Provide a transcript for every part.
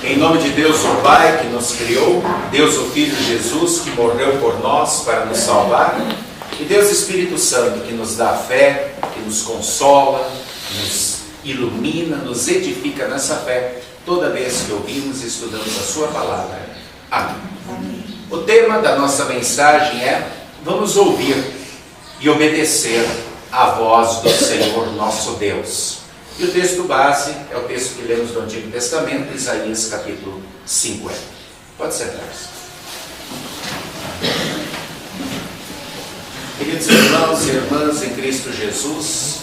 Em nome de Deus o Pai que nos criou, Deus o Filho Jesus que morreu por nós para nos salvar, e Deus Espírito Santo que nos dá fé, que nos consola, nos ilumina, nos edifica nessa fé, toda vez que ouvimos e estudamos a sua palavra. Amém. O tema da nossa mensagem é: vamos ouvir e obedecer à voz do Senhor nosso Deus. E o texto base é o texto que lemos do Antigo Testamento, Isaías capítulo 50. Pode sentar-se. Queridos irmãos e irmãs em Cristo Jesus,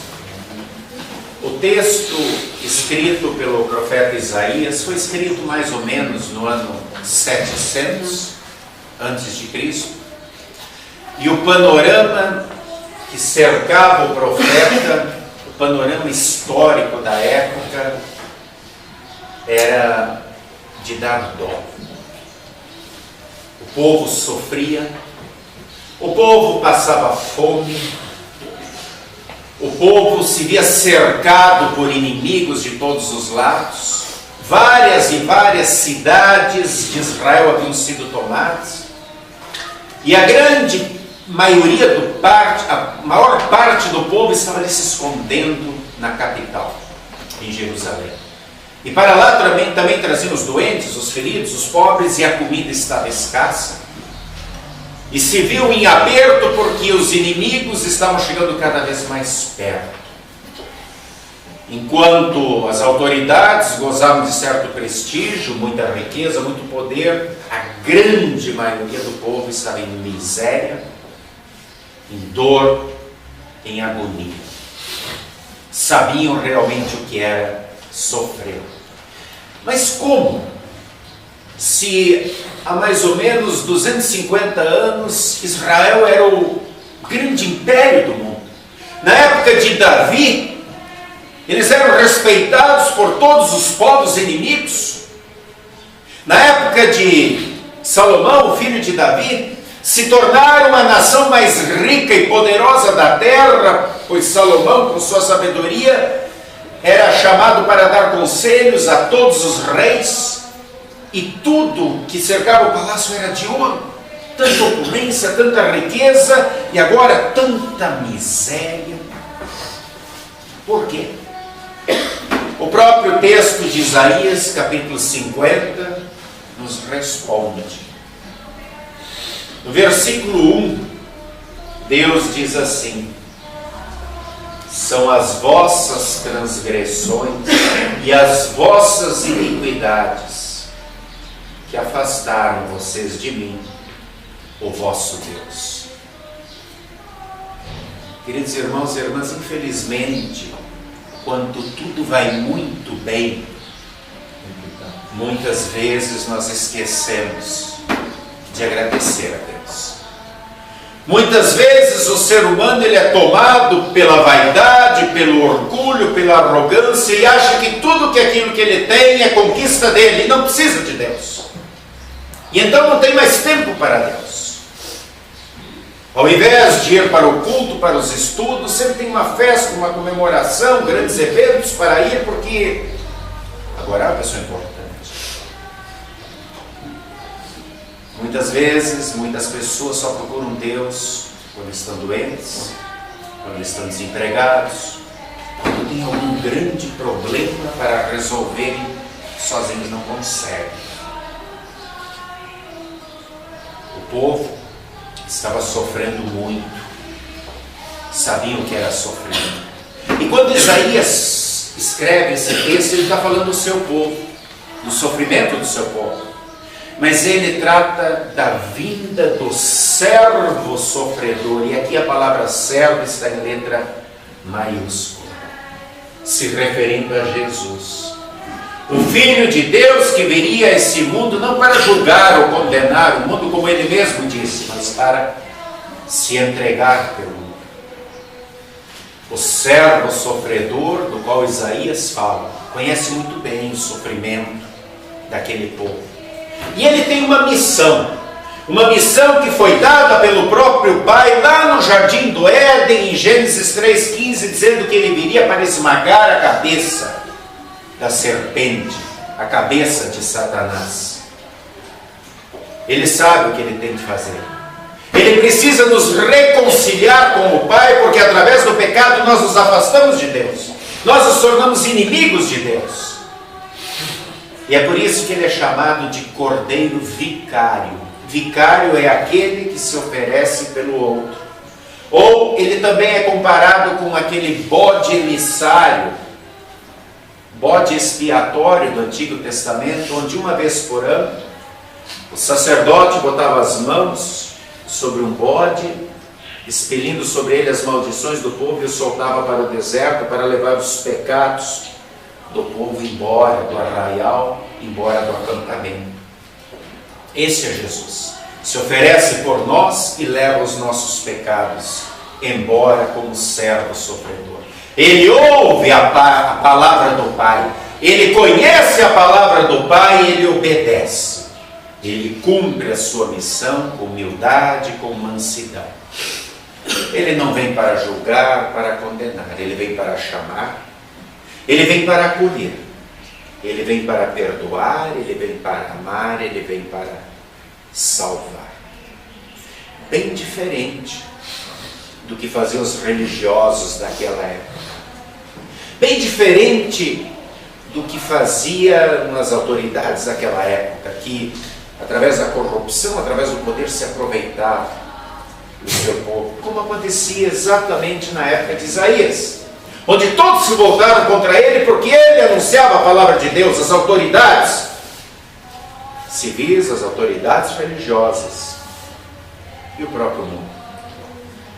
o texto escrito pelo profeta Isaías foi escrito mais ou menos no ano 700 antes de Cristo, e o panorama que cercava o profeta, o panorama histórico da época, era de dar dó. O povo sofria, o povo passava fome, o povo se via cercado por inimigos de todos os lados. Várias e várias cidades de Israel haviam sido tomadas, e a grande maioria a maior parte do povo estava ali se escondendo na capital, em Jerusalém. E para lá também traziam os doentes, os feridos, os pobres, e a comida estava escassa. E se viu em aperto porque os inimigos estavam chegando cada vez mais perto. Enquanto as autoridades gozavam de certo prestígio, muita riqueza, muito poder, a grande maioria do povo estava em miséria, em dor, em agonia. Sabiam realmente o que era sofrer. Mas como? Se há mais ou menos 250 anos Israel era o grande império do mundo. Na época de Davi, eles eram respeitados por todos os povos inimigos. Na época de Salomão, o filho de Davi, se tornaram a nação mais rica e poderosa da terra, pois Salomão, com sua sabedoria, era chamado para dar conselhos a todos os reis, e tudo que cercava o palácio era de ouro. Tanta opulência, tanta riqueza, e agora tanta miséria. Por quê? O próprio texto de Isaías, capítulo 50, nos responde. No versículo 1, Deus diz assim: são as vossas transgressões e as vossas iniquidades que afastaram vocês de mim, o vosso Deus. Queridos irmãos e irmãs, infelizmente, quando tudo vai muito bem, muitas vezes nós esquecemos de agradecer a Deus. Muitas vezes o ser humano ele é tomado pela vaidade, pelo orgulho, pela arrogância, e acha que tudo que aquilo que ele tem é conquista dele, e não precisa de Deus. E então não tem mais tempo para Deus. Ao invés de ir para o culto, para os estudos, sempre tem uma festa, uma comemoração, grandes eventos para ir, porque agora é uma pessoa importante. Muitas vezes, muitas pessoas só procuram Deus quando estão doentes, quando estão desempregados, quando tem algum grande problema para resolverem, sozinhos não conseguem. O povo estava sofrendo muito, sabiam o que era sofrer. E quando Isaías escreve esse texto, ele está falando do seu povo, do sofrimento do seu povo. Mas ele trata da vinda do servo sofredor, e aqui a palavra servo está em letra maiúscula, se referindo a Jesus, o Filho de Deus que viria a esse mundo não para julgar ou condenar o mundo, como ele mesmo disse, mas para se entregar pelo mundo. O servo sofredor do qual Isaías fala conhece muito bem o sofrimento daquele povo. E ele tem uma missão que foi dada pelo próprio Pai lá no Jardim do Éden, em Gênesis 3,15, dizendo que ele viria para esmagar a cabeça da serpente a cabeça de Satanás. Ele sabe o que ele tem que fazer. Ele precisa nos reconciliar com o Pai, porque através do pecado nós nos afastamos de Deus. Nós nos tornamos inimigos de Deus. E é por isso que ele é chamado de Cordeiro Vicário. Vicário é aquele que se oferece pelo outro. Ou ele também é comparado com aquele bode emissário, bode expiatório do Antigo Testamento, onde uma vez por ano o sacerdote botava as mãos sobre um bode, expelindo sobre ele as maldições do povo, e o soltava para o deserto para levar os pecados do povo embora do arraial, embora do acampamento. Esse é Jesus. Se oferece por nós e leva os nossos pecados embora como servo sofredor. Ele ouve a palavra do Pai, ele conhece a palavra do Pai e ele obedece. Ele cumpre a sua missão com humildade, com mansidão. Ele não vem para julgar, para condenar, ele vem para chamar, ele vem para acolher, ele vem para perdoar, ele vem para amar, ele vem para salvar. Bem diferente do que faziam os religiosos daquela época. Bem diferente do que faziam as autoridades daquela época, que através da corrupção, através do poder, se aproveitavam do seu povo, como acontecia exatamente na época de Isaías, onde todos se voltaram contra ele porque ele anunciava a palavra de Deus. As autoridades civis, as autoridades religiosas e o próprio mundo.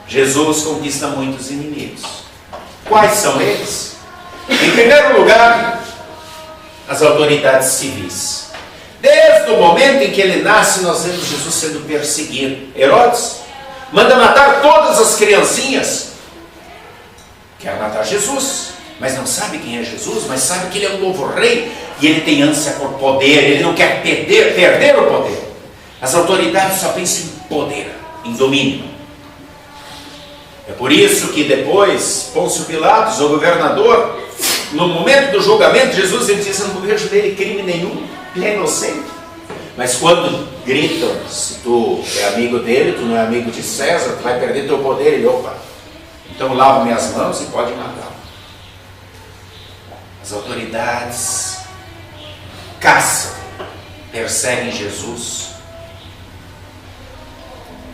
Jesus conquista muitos inimigos. Quais são eles? Em primeiro lugar, as autoridades civis. Desde o momento em que ele nasce, nós vemos Jesus sendo perseguido. Herodes manda matar todas as criancinhas. Quer matar Jesus, mas não sabe quem é Jesus, mas sabe que ele é um novo rei, e ele tem ânsia por poder, ele não quer perder o poder. As autoridades só pensam em poder, em domínio. É por isso que depois, Pôncio Pilatos, o governador, no momento do julgamento, Jesus ele diz: eu não vejo nele crime nenhum, ele é inocente. Mas quando gritam, se tu é amigo dele, tu não é amigo de César, tu vai perder teu poder, ele, opa, então lava minhas mãos e pode matar. As autoridades caçam, perseguem Jesus,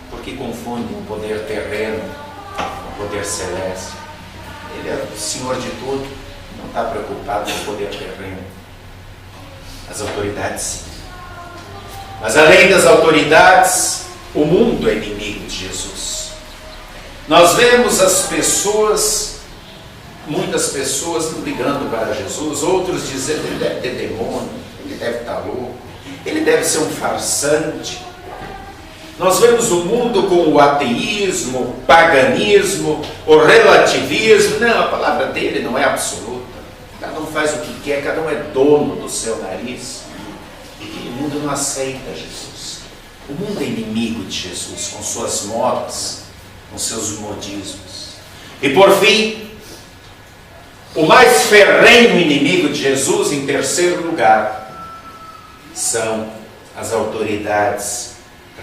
porque confundem o poder terreno com o poder celeste. Ele é o Senhor de tudo, não está preocupado com o poder terreno. As autoridades sim. Mas além das autoridades, o mundo é inimigo de Jesus. Nós vemos as pessoas, muitas pessoas não ligando para Jesus, outros dizendo: ele deve ter demônio, ele deve estar louco, ele deve ser um farsante. Nós vemos o mundo com o ateísmo, o paganismo, o relativismo. Não, a palavra dele não é absoluta. Cada um faz o que quer, cada um é dono do seu nariz. E o mundo não aceita Jesus. O mundo é inimigo de Jesus, com suas modas, com seus modismos. E por fim, o mais ferrenho inimigo de Jesus, em terceiro lugar, são as autoridades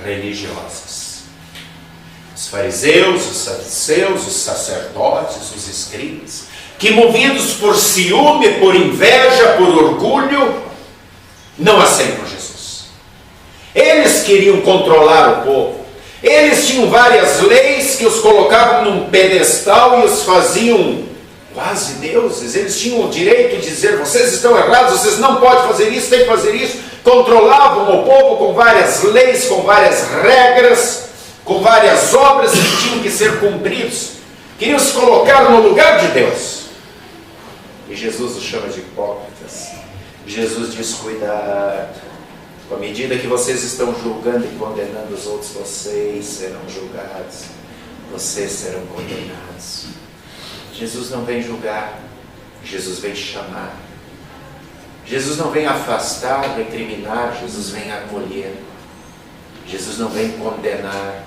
religiosas. Os fariseus, os saduceus, os sacerdotes, os escribas, que movidos por ciúme, por inveja, por orgulho, não aceitam Jesus. Eles queriam controlar o povo. Eles tinham várias leis que os colocavam num pedestal e os faziam quase deuses. Eles tinham o direito de dizer: vocês estão errados, vocês não podem fazer isso, têm que fazer isso. Controlavam o povo com várias leis, com várias regras, com várias obras que tinham que ser cumpridos. Queriam se colocar no lugar de Deus. E Jesus os chama de hipócritas. Jesus diz: cuidado, com a medida que vocês estão julgando e condenando os outros, vocês serão julgados, vocês serão condenados. Jesus não vem julgar, Jesus vem chamar. Jesus não vem afastar, recriminar, Jesus vem acolher. Jesus não vem condenar,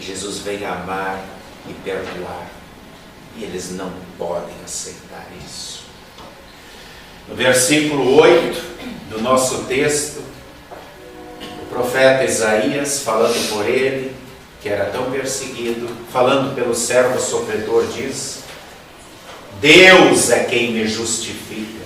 Jesus vem amar e perdoar. E eles não podem aceitar isso. No versículo 8 do nosso texto, o profeta Isaías, falando por ele, que era tão perseguido, falando pelo servo sofredor, diz: Deus é quem me justifica.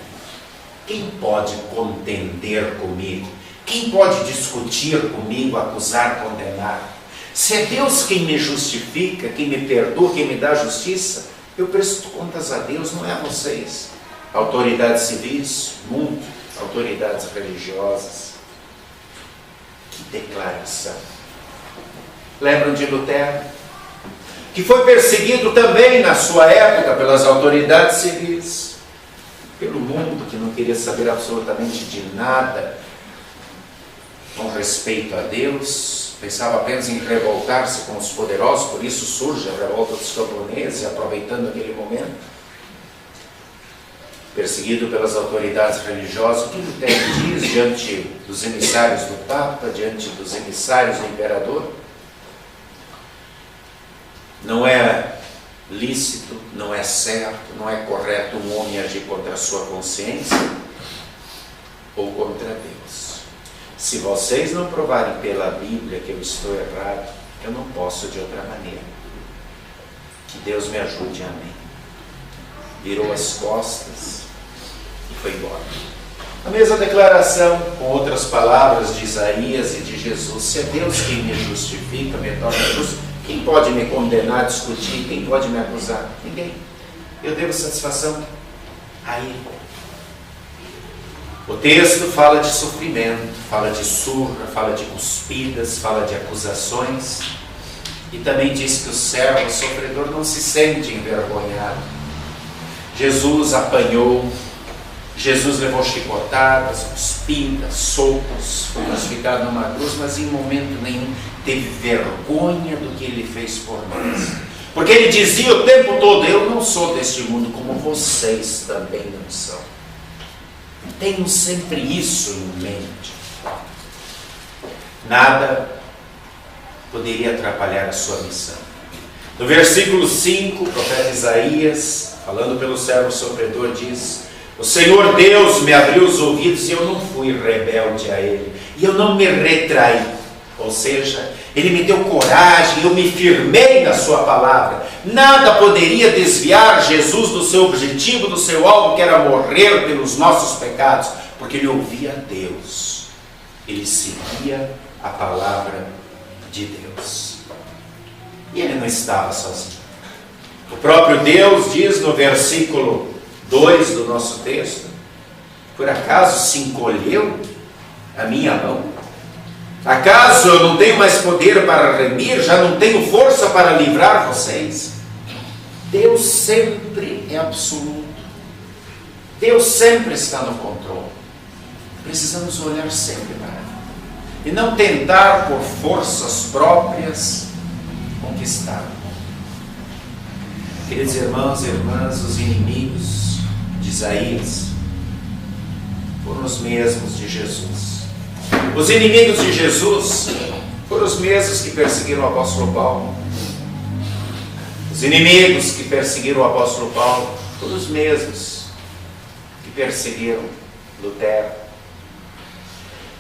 Quem pode contender comigo? Quem pode discutir comigo, acusar, condenar? Se é Deus quem me justifica, quem me perdoa, quem me dá justiça, eu presto contas a Deus, não é a vocês. Autoridades civis, mundo, autoridades religiosas. Que declaração! Lembram de Lutero? Que foi perseguido também na sua época pelas autoridades civis, pelo mundo que não queria saber absolutamente de nada com respeito a Deus, pensava apenas em revoltar-se com os poderosos, por isso surge a revolta dos camponeses, aproveitando aquele momento. Perseguido pelas autoridades religiosas, o que Lutero diz diante dos emissários do Papa, diante dos emissários do Imperador? Não é lícito, não é certo, não é correto um homem agir contra a sua consciência ou contra Deus. Se vocês não provarem pela Bíblia que eu estou errado, eu não posso de outra maneira. Que Deus me ajude, amém. Virou as costas e foi embora. A mesma declaração, com outras palavras de Isaías e de Jesus: se é Deus quem me justifica, me torna justo, quem pode me condenar, discutir? Quem pode me acusar? Ninguém. Eu devo satisfação a Ele. O texto fala de sofrimento, fala de surra, fala de cuspidas, fala de acusações, e também diz que o servo, o sofredor, não se sente envergonhado. Jesus apanhou, Jesus levou chicotadas, cuspidas, socos, foi crucificado numa cruz, mas em momento nenhum teve vergonha do que ele fez por nós. Porque ele dizia o tempo todo: eu não sou deste mundo, como vocês também não são. Tenham sempre isso em mente. Nada poderia atrapalhar a sua missão. No versículo 5, o profeta Isaías, falando pelo servo sofredor, diz: o Senhor Deus me abriu os ouvidos e eu não fui rebelde a Ele, e eu não me retraí. Ou seja, Ele me deu coragem, eu me firmei na sua palavra. Nada poderia desviar Jesus do seu objetivo, do seu alvo, que era morrer pelos nossos pecados, porque ele ouvia Deus, ele seguia a palavra de Deus. E ele não estava sozinho. O próprio Deus diz no versículo 2 do nosso texto: por acaso se encolheu a minha mão? Acaso eu não tenho mais poder para remir? Já não tenho força para livrar vocês? Deus sempre é absoluto. Deus sempre está no controle. Precisamos olhar sempre para Ele e não tentar por forças próprias conquistar. Queridos irmãos e irmãs, os inimigos de Isaías foram os mesmos de Jesus. Os inimigos de Jesus foram os mesmos que perseguiram o apóstolo Paulo. Os inimigos que perseguiram o apóstolo Paulo foram os mesmos que perseguiram Lutero.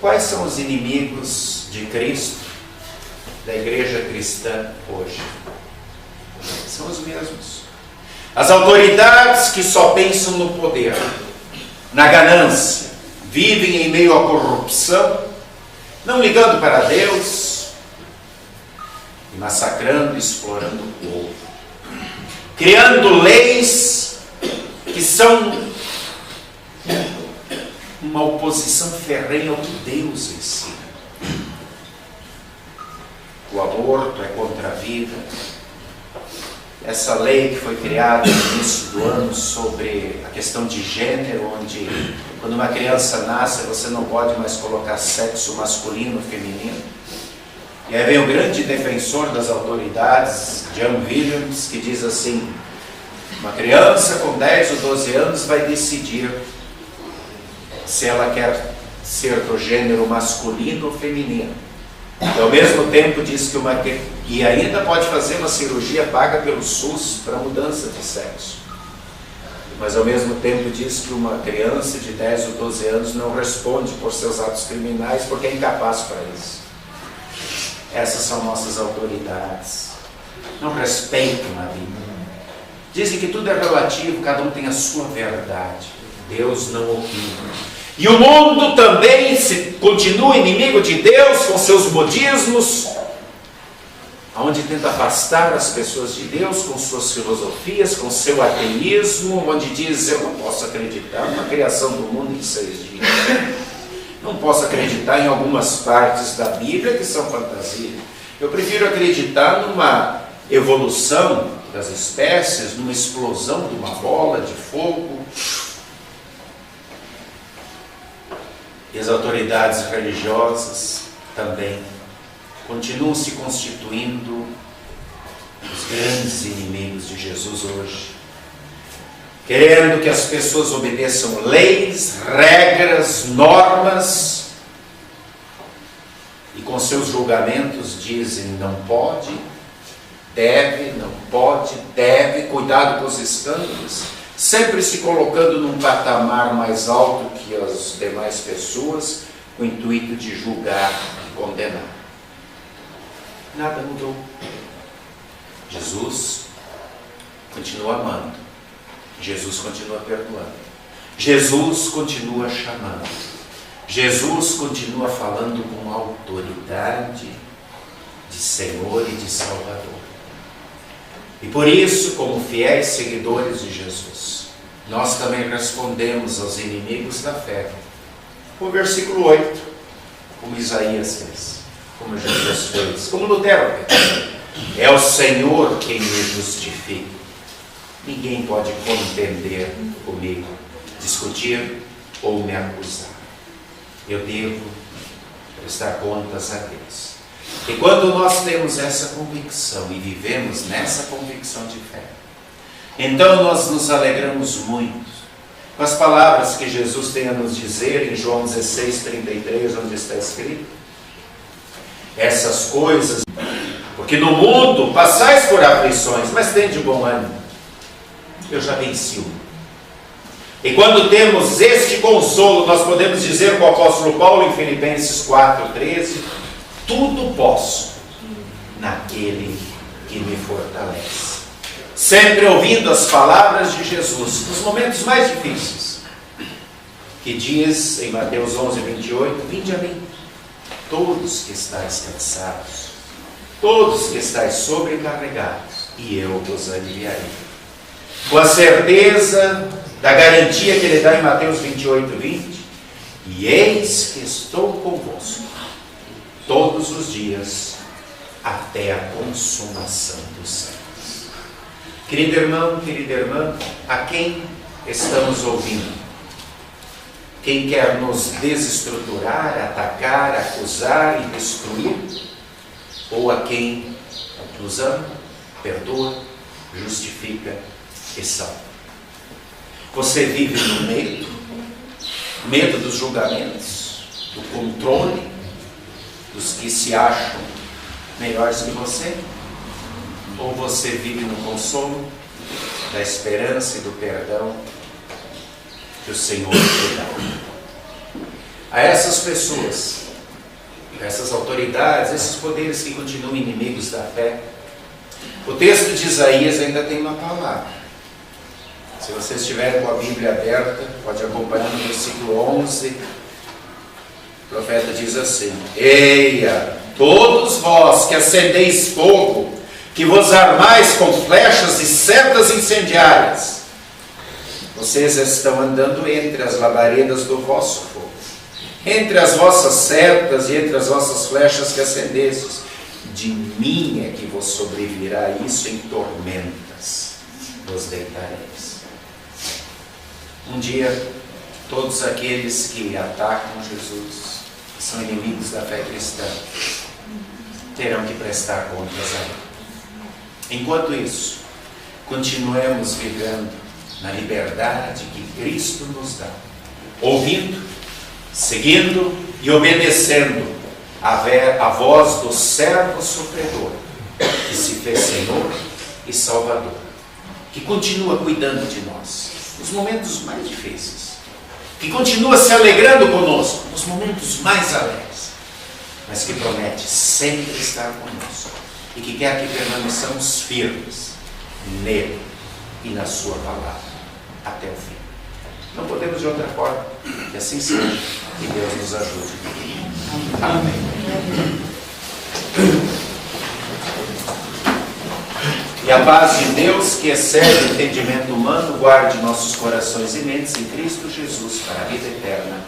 Quais são os inimigos de Cristo, da igreja cristã hoje? São os mesmos. As autoridades que só pensam no poder, na ganância, vivem em meio à corrupção, não ligando para Deus, e massacrando e explorando o povo, criando leis que são uma oposição ferrenha ao que Deus ensina. O aborto é contra a vida. Essa lei que foi criada no início do ano sobre a questão de gênero, onde quando uma criança nasce você não pode mais colocar sexo masculino ou feminino. E aí vem o grande defensor das autoridades, John Williams, que diz assim: uma criança com 10 ou 12 anos vai decidir se ela quer ser do gênero masculino ou feminino. E ao mesmo tempo diz que e ainda pode fazer uma cirurgia paga pelo SUS para mudança de sexo. mas ao mesmo tempo diz que uma criança de 10 ou 12 anos não responde por seus atos criminais porque é incapaz para isso. Essas são nossas autoridades. Não respeitam a Bíblia. Dizem que tudo é relativo, cada um tem a sua verdade. Deus não opina. E o mundo também continua inimigo de Deus com seus modismos, onde tenta afastar as pessoas de Deus com suas filosofias, com seu ateísmo, onde diz: eu não posso acreditar na criação do mundo em 6 dias. Não posso acreditar em algumas partes da Bíblia que são fantasia. Eu prefiro acreditar numa evolução das espécies, numa explosão de uma bola de fogo. E as autoridades religiosas também continuam se constituindo os grandes inimigos de Jesus hoje, querendo que as pessoas obedeçam leis, regras, normas, e com seus julgamentos dizem: não pode, deve, não pode, deve, cuidado com os escândalos, sempre se colocando num patamar mais alto que as demais pessoas, com o intuito de julgar e condenar. Nada mudou. Jesus continua amando. Jesus continua perdoando. Jesus continua chamando. Jesus continua falando com autoridade de Senhor e de Salvador. E por isso, como fiéis seguidores de Jesus, nós também respondemos aos inimigos da fé. O versículo 8, como Isaías fez, como Jesus fez, como Lutero fez: é o Senhor quem me justifica. Ninguém pode contender comigo, discutir ou me acusar. Eu devo prestar contas a Deus. E quando nós temos essa convicção e vivemos nessa convicção de fé, então nós nos alegramos muito com as palavras que Jesus tem a nos dizer em João 16:33, onde está escrito: essas coisas, porque no mundo passais por aflições, mas tende bom ânimo, eu já venci o mundo. E quando temos este consolo, nós podemos dizer com o apóstolo Paulo em Filipenses 4:13: tudo posso naquele que me fortalece. Sempre ouvindo as palavras de Jesus nos momentos mais difíceis, que diz em Mateus 11:28: vinde a mim, todos que estáis cansados, todos que estáis sobrecarregados, e eu vos aliviarei. Com a certeza da garantia que ele dá em Mateus 28:20: e eis que estou convosco todos os dias até a consumação dos séculos. Querido irmão, querida irmã, a quem estamos ouvindo? Quem quer nos desestruturar, atacar, acusar e destruir? Ou a quem nos ama, perdoa, justifica e salva? Você vive no medo dos julgamentos, do controle, dos que se acham melhores que você? Ou você vive no consolo da esperança e do perdão que o Senhor te dá? A essas pessoas, a essas autoridades, esses poderes que continuam inimigos da fé, o texto de Isaías ainda tem uma palavra. Se vocês estiverem com a Bíblia aberta, pode acompanhar no versículo 11. O profeta diz assim: eia, todos vós que acendeis fogo, que vos armais com flechas e setas incendiárias, vocês estão andando entre as labaredas do vosso fogo, entre as vossas setas e entre as vossas flechas que acendestes. De mim é que vos sobrevirá isso, em tormentas vos deitareis. Um dia, todos aqueles que atacam Jesus, que são inimigos da fé cristã, terão que prestar contas a Ele. Enquanto isso, continuemos vivendo na liberdade que Cristo nos dá, ouvindo, seguindo e obedecendo a voz do servo sofredor, que se fez Senhor e Salvador, que continua cuidando de nós, nos momentos mais difíceis, que continua se alegrando conosco nos momentos mais alegres, mas que promete sempre estar conosco e que quer que permaneçamos firmes nele e na sua palavra até o fim. Não podemos de outra forma. Que assim seja. Que Deus nos ajude. Amém. E a paz de Deus, que excede o entendimento humano, guarde nossos corações e mentes em Cristo Jesus para a vida eterna.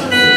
Amém.